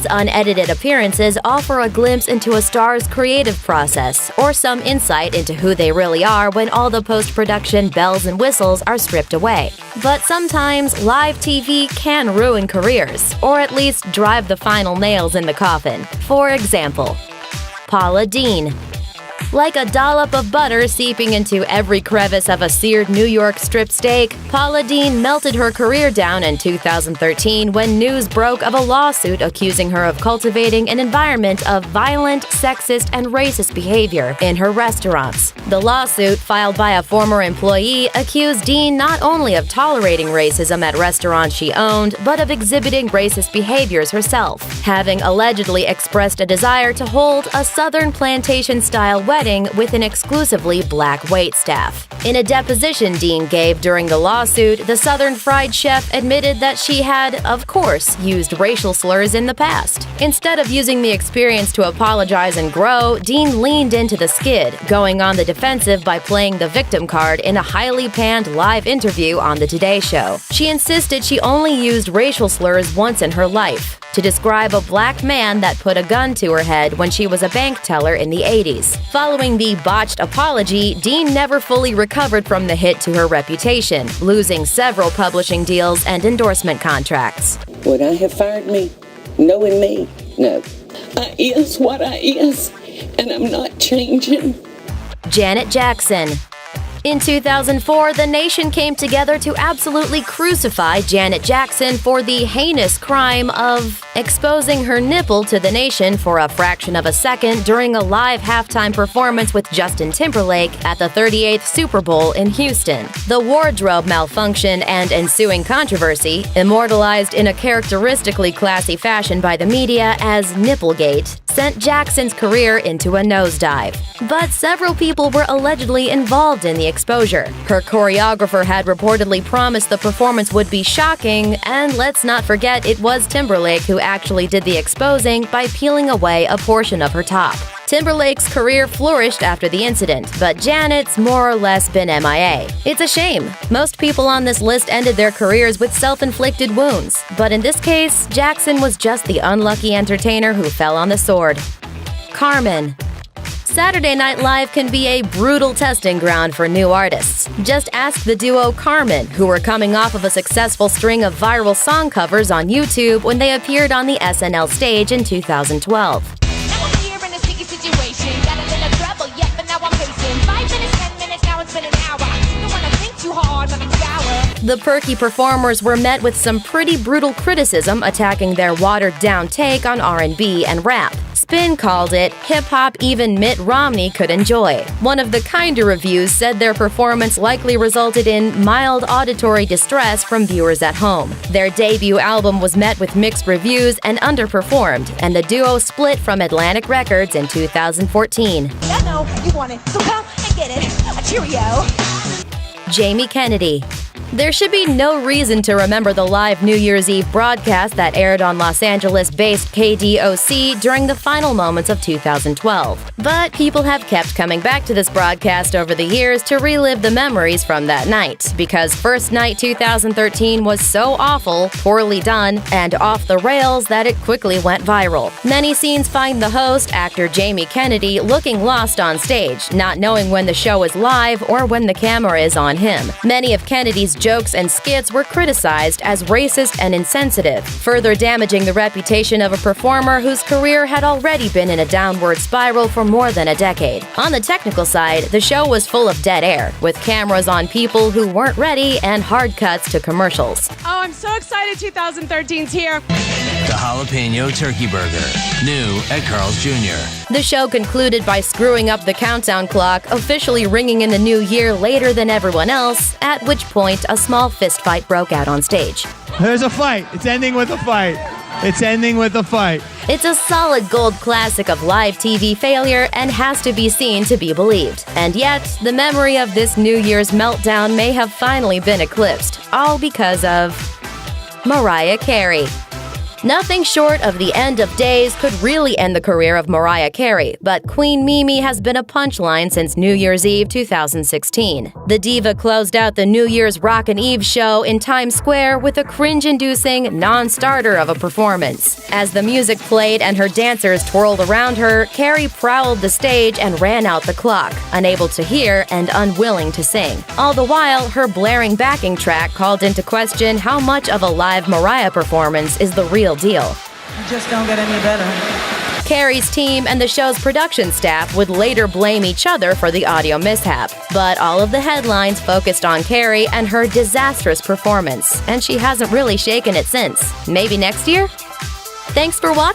These unedited appearances offer a glimpse into a star's creative process, or some insight into who they really are when all the post-production bells and whistles are stripped away. But sometimes, live TV can ruin careers, or at least drive the final nails in the coffin. For example, Paula Deen. Like a dollop of butter seeping into every crevice of a seared New York strip steak, Paula Deen melted her career down in 2013 when news broke of a lawsuit accusing her of cultivating an environment of violent, sexist, and racist behavior in her restaurants. The lawsuit, filed by a former employee, accused Deen not only of tolerating racism at restaurants she owned, but of exhibiting racist behaviors herself, having allegedly expressed a desire to hold a Southern plantation-style wedding with an exclusively black waitstaff. In a deposition Deen gave during the lawsuit, the Southern Fried Chef admitted that she had, of course, used racial slurs in the past. Instead of using the experience to apologize and grow, Deen leaned into the skid, going on the defensive by playing the victim card in a highly panned live interview on The Today Show. She insisted she only used racial slurs once in her life, to describe a black man that put a gun to her head when she was a bank teller in the 80s. Following the botched apology, Deen never fully recovered from the hit to her reputation, losing several publishing deals and endorsement contracts. Would I have fired me, knowing me? No. I is what I is, and I'm not changing. Janet Jackson. In 2004, the nation came together to absolutely crucify Janet Jackson for the heinous crime of exposing her nipple to the nation for a fraction of a second during a live halftime performance with Justin Timberlake at the 38th Super Bowl in Houston. The wardrobe malfunction and ensuing controversy, immortalized in a characteristically classy fashion by the media as Nipplegate, sent Jackson's career into a nosedive. But several people were allegedly involved in the exposure. Her choreographer had reportedly promised the performance would be shocking, and let's not forget it was Timberlake who actually did the exposing by peeling away a portion of her top. Timberlake's career flourished after the incident, but Janet's more or less been MIA. It's a shame. Most people on this list ended their careers with self-inflicted wounds, but in this case, Jackson was just the unlucky entertainer who fell on the sword. Karmin. Saturday Night Live can be a brutal testing ground for new artists. Just ask the duo Karmin, who were coming off of a successful string of viral song covers on YouTube when they appeared on the SNL stage in 2012. Now I'm here in a sticky situation. Got a little trouble, yet, but now I'm facing 5 minutes, 10 minutes, now it's been an hour. Don't wanna think too hard, but I'm sour. The perky performers were met with some pretty brutal criticism attacking their watered-down take on R&B and rap. Spin called it hip-hop even Mitt Romney could enjoy. One of the kinder reviews said their performance likely resulted in mild auditory distress from viewers at home. Their debut album was met with mixed reviews and underperformed, and the duo split from Atlantic Records in 2014. I know you want it, so come and get it. A Cheerio. Jamie Kennedy. There should be no reason to remember the live New Year's Eve broadcast that aired on Los Angeles-based KDOC during the final moments of 2012. But people have kept coming back to this broadcast over the years to relive the memories from that night, because First Night 2013 was so awful, poorly done, and off the rails that it quickly went viral. Many scenes find the host, actor Jamie Kennedy, looking lost on stage, not knowing when the show is live or when the camera is on him. Many of Kennedy's jokes and skits were criticized as racist and insensitive, further damaging the reputation of a performer whose career had already been in a downward spiral for more than a decade. On the technical side, the show was full of dead air, with cameras on people who weren't ready and hard cuts to commercials. Oh, I'm so excited 2013's here. The Jalapeno Turkey Burger, new at Carl's Jr. The show concluded by screwing up the countdown clock, officially ringing in the new year later than everyone else, at which point a small fistfight broke out on stage. There's a fight. It's ending with a fight. It's ending with a fight. It's a solid gold classic of live TV failure and has to be seen to be believed. And yet, the memory of this New Year's meltdown may have finally been eclipsed, all because of Mariah Carey. Nothing short of the end of days could really end the career of Mariah Carey, but Queen Mimi has been a punchline since New Year's Eve 2016. The diva closed out the New Year's Rockin' Eve show in Times Square with a cringe-inducing, non-starter of a performance. As the music played and her dancers twirled around her, Carey prowled the stage and ran out the clock, unable to hear and unwilling to sing. All the while, her blaring backing track called into question how much of a live Mariah performance is the real deal. It just don't get any better. Carey's team and the show's production staff would later blame each other for the audio mishap. But all of the headlines focused on Carey and her disastrous performance, and she hasn't really shaken it since. Maybe next year? Thanks for watching.